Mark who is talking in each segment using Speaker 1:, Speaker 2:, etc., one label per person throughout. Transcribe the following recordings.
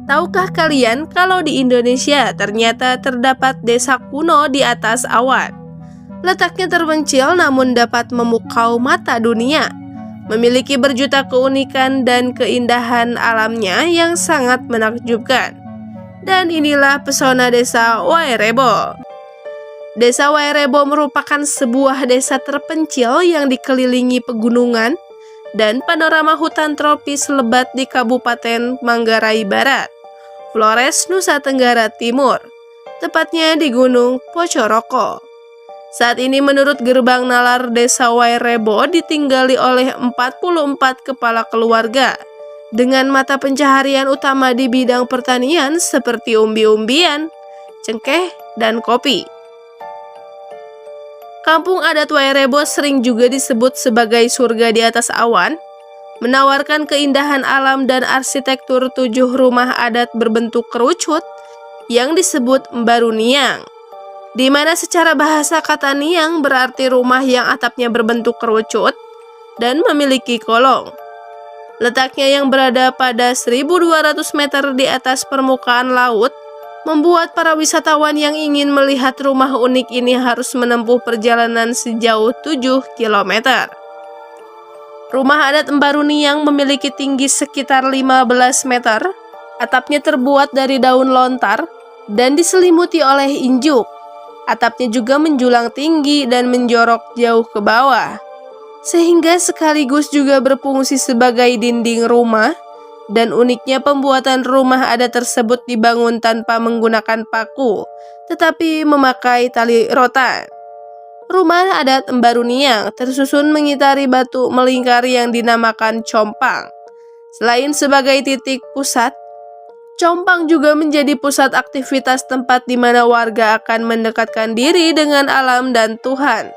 Speaker 1: Tahukah kalian kalau di Indonesia ternyata terdapat desa kuno di atas awan? Letaknya terpencil namun dapat memukau mata dunia. Memiliki berjuta keunikan dan keindahan alamnya yang sangat menakjubkan. Dan inilah pesona desa Wairebo. Desa Wairebo merupakan sebuah desa terpencil yang dikelilingi pegunungan dan panorama hutan tropis lebat di Kabupaten Manggarai Barat, Flores, Nusa Tenggara Timur, tepatnya di Gunung Pocoroko. Saat ini menurut Gerbang Nalar Desa Wairebo ditinggali oleh 44 kepala keluarga dengan mata pencaharian utama di bidang pertanian seperti umbi-umbian, cengkeh, dan kopi. Kampung adat Wairebo sering juga disebut sebagai surga di atas awan, menawarkan keindahan alam dan arsitektur 7 rumah adat berbentuk kerucut yang disebut Mbaru Niang, di mana secara bahasa kata Niang berarti rumah yang atapnya berbentuk kerucut dan memiliki kolong. Letaknya yang berada pada 1.200 meter di atas permukaan laut, membuat para wisatawan yang ingin melihat rumah unik ini harus menempuh perjalanan sejauh 7 km. Rumah adat Mbaru Niang memiliki tinggi sekitar 15 meter, atapnya terbuat dari daun lontar dan diselimuti oleh injuk. Atapnya juga menjulang tinggi dan menjorok jauh ke bawah, sehingga sekaligus juga berfungsi sebagai dinding rumah. Dan uniknya pembuatan rumah adat tersebut dibangun tanpa menggunakan paku, tetapi memakai tali rotan. Rumah adat Mbaru Niang tersusun mengitari batu melingkar yang dinamakan compang. Selain sebagai titik pusat, compang juga menjadi pusat aktivitas tempat di mana warga akan mendekatkan diri dengan alam dan Tuhan.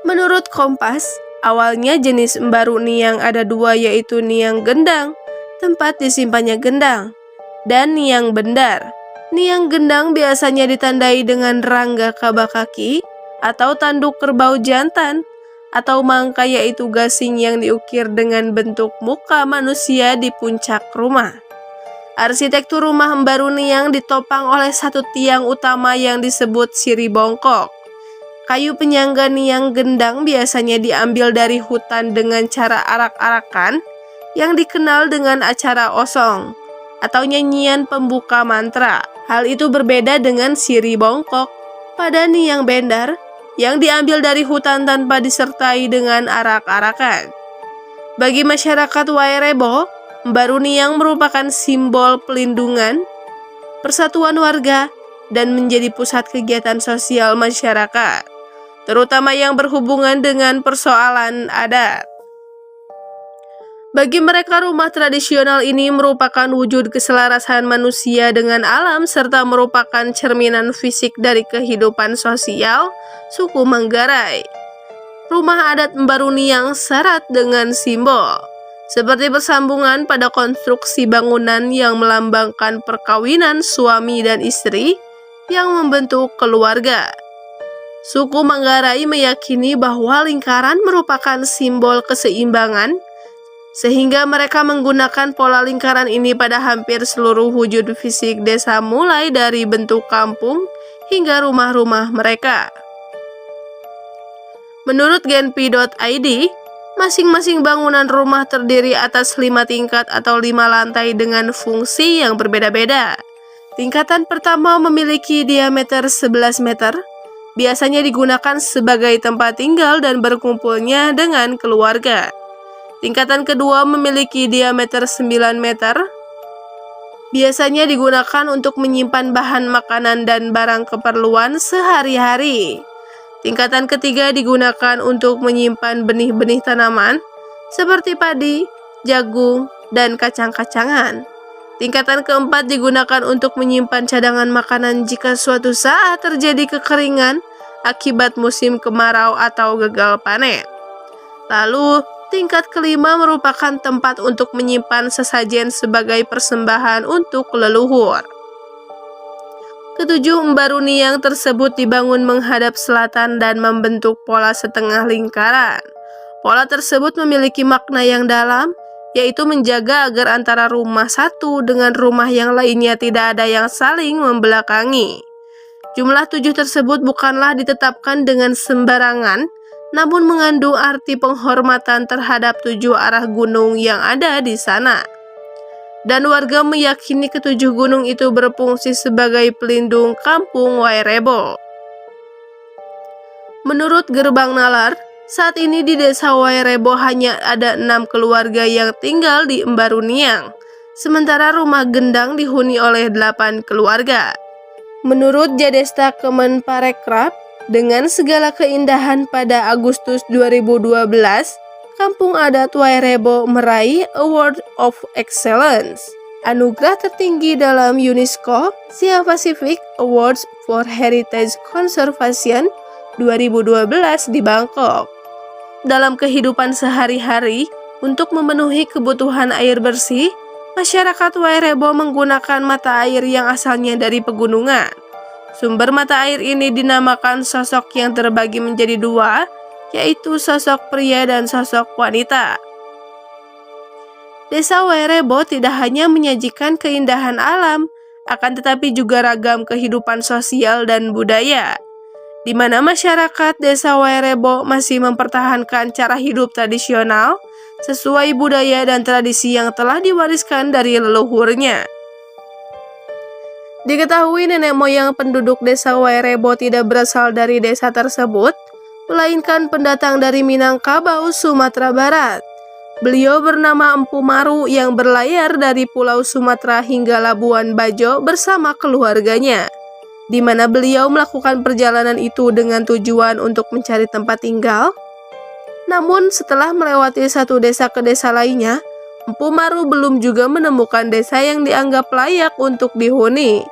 Speaker 1: Menurut Kompas, awalnya jenis Mbaru Niang ada 2, yaitu Niang Gendang, tempat disimpannya gendang, dan Niang Bendar. Niang Gendang biasanya ditandai dengan rangga kaba kaki atau tanduk kerbau jantan, atau mangka yaitu gasing yang diukir dengan bentuk muka manusia di puncak rumah. Arsitektur rumah Mbaru Niang ditopang oleh 1 tiang utama yang disebut siri bongkok. Kayu penyangga Niang Gendang biasanya diambil dari hutan dengan cara arak-arakan yang dikenal dengan acara osong atau nyanyian pembuka mantra. Hal itu berbeda dengan siri bongkok pada Niang Bendar yang diambil dari hutan tanpa disertai dengan arak-arakan. Bagi masyarakat Wairebo, Mbaru Niang merupakan simbol pelindungan, persatuan warga, dan menjadi pusat kegiatan sosial masyarakat, terutama yang berhubungan dengan persoalan adat. Bagi mereka, rumah tradisional ini merupakan wujud keselarasan manusia dengan alam serta merupakan cerminan fisik dari kehidupan sosial suku Manggarai. Rumah adat Mbaru Niang syarat dengan simbol seperti persambungan pada konstruksi bangunan yang melambangkan perkawinan suami dan istri yang membentuk keluarga. Suku Manggarai meyakini bahwa lingkaran merupakan simbol keseimbangan, sehingga mereka menggunakan pola lingkaran ini pada hampir seluruh wujud fisik desa, mulai dari bentuk kampung hingga rumah-rumah mereka. Menurut genpi.id, masing-masing bangunan rumah terdiri atas 5 tingkat atau 5 lantai dengan fungsi yang berbeda-beda. Tingkatan pertama memiliki diameter 11 meter, biasanya digunakan sebagai tempat tinggal dan berkumpulnya dengan keluarga. Tingkatan kedua memiliki diameter 9 meter, biasanya digunakan untuk menyimpan bahan makanan dan barang keperluan sehari-hari. Tingkatan ketiga digunakan untuk menyimpan benih-benih tanaman seperti padi, jagung, dan kacang-kacangan. Tingkatan keempat digunakan untuk menyimpan cadangan makanan jika suatu saat terjadi kekeringan akibat musim kemarau atau gagal panen. Lalu, tingkat kelima merupakan tempat untuk menyimpan sesajen sebagai persembahan untuk leluhur. Ketujuh Mbaru Niang tersebut dibangun menghadap selatan dan membentuk pola setengah lingkaran. Pola tersebut memiliki makna yang dalam, yaitu menjaga agar antara rumah satu dengan rumah yang lainnya tidak ada yang saling membelakangi. Jumlah 7 tersebut bukanlah ditetapkan dengan sembarangan, namun mengandung arti penghormatan terhadap 7 arah gunung yang ada di sana. Dan warga meyakini ketujuh gunung itu berfungsi sebagai pelindung kampung Wairebo. Menurut Gerbang Nalar, saat ini di desa Wairebo hanya ada 6 keluarga yang tinggal di Embaruniang, sementara rumah Gendang dihuni oleh 8 keluarga. Menurut Jadesta Kemenparekraf, dengan segala keindahan pada Agustus 2012, Kampung Adat Wairebo meraih Award of Excellence, anugerah tertinggi dalam UNESCO Asia Pacific Awards for Heritage Conservation 2012 di Bangkok. Dalam kehidupan sehari-hari, untuk memenuhi kebutuhan air bersih, masyarakat Wairebo menggunakan mata air yang asalnya dari pegunungan. Sumber mata air ini dinamakan sosok yang terbagi menjadi 2, yaitu sosok pria dan sosok wanita. Desa Wairebo tidak hanya menyajikan keindahan alam, akan tetapi juga ragam kehidupan sosial dan budaya, di mana masyarakat desa Wairebo masih mempertahankan cara hidup tradisional sesuai budaya dan tradisi yang telah diwariskan dari leluhurnya. Diketahui nenek moyang penduduk desa Wairebo tidak berasal dari desa tersebut, melainkan pendatang dari Minangkabau, Sumatera Barat. Beliau bernama Empu Maru yang berlayar dari Pulau Sumatera hingga Labuan Bajo bersama keluarganya, di mana beliau melakukan perjalanan itu dengan tujuan untuk mencari tempat tinggal. Namun setelah melewati satu desa ke desa lainnya, Empu Maru belum juga menemukan desa yang dianggap layak untuk dihuni.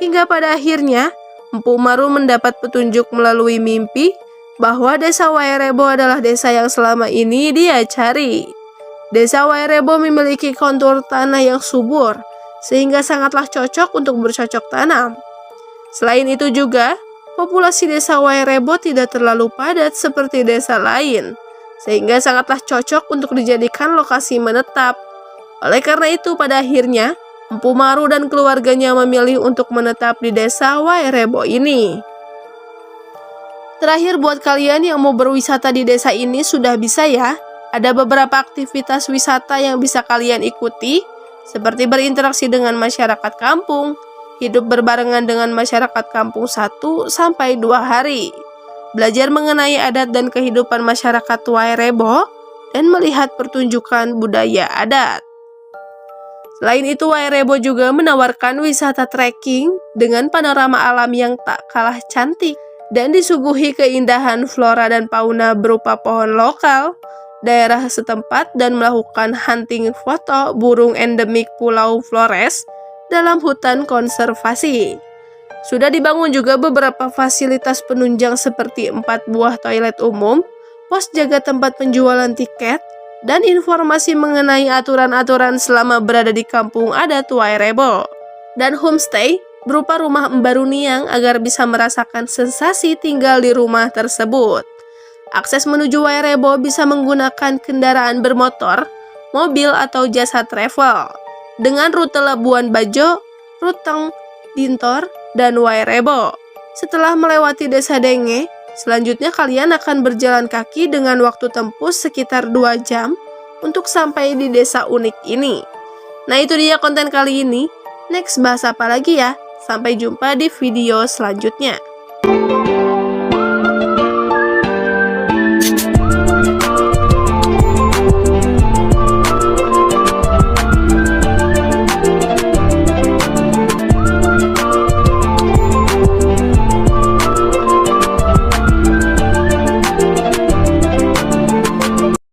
Speaker 1: Hingga pada akhirnya, Empu Maru mendapat petunjuk melalui mimpi bahwa desa Wairebo adalah desa yang selama ini dia cari. Desa Wairebo memiliki kontur tanah yang subur, sehingga sangatlah cocok untuk bercocok tanam. Selain itu juga, populasi desa Wairebo tidak terlalu padat seperti desa lain, sehingga sangatlah cocok untuk dijadikan lokasi menetap. Oleh karena itu, pada akhirnya, Empu Maru dan keluarganya memilih untuk menetap di desa Wairebo ini. Terakhir, buat kalian yang mau berwisata di desa ini sudah bisa ya. Ada beberapa aktivitas wisata yang bisa kalian ikuti, seperti berinteraksi dengan masyarakat kampung, hidup berbarengan dengan masyarakat kampung 1 sampai 2 hari, belajar mengenai adat dan kehidupan masyarakat Wairebo, dan melihat pertunjukan budaya adat. Selain itu, Wairebo juga menawarkan wisata trekking dengan panorama alam yang tak kalah cantik dan disuguhi keindahan flora dan fauna berupa pohon lokal, daerah setempat, dan melakukan hunting foto burung endemik Pulau Flores dalam hutan konservasi. Sudah dibangun juga beberapa fasilitas penunjang seperti 4 buah toilet umum, pos jaga tempat penjualan tiket, dan informasi mengenai aturan-aturan selama berada di kampung adat Wairebo. Dan homestay berupa rumah Embaruniang agar bisa merasakan sensasi tinggal di rumah tersebut. Akses menuju Wairebo bisa menggunakan kendaraan bermotor, mobil, atau jasa travel dengan rute Labuan Bajo, Ruteng, Dintor, dan Wairebo. Setelah melewati desa Denge, selanjutnya kalian akan berjalan kaki dengan waktu tempuh sekitar 2 jam untuk sampai di desa unik ini. Nah, itu dia konten kali ini. Next bahas apa lagi ya? Sampai jumpa di video selanjutnya.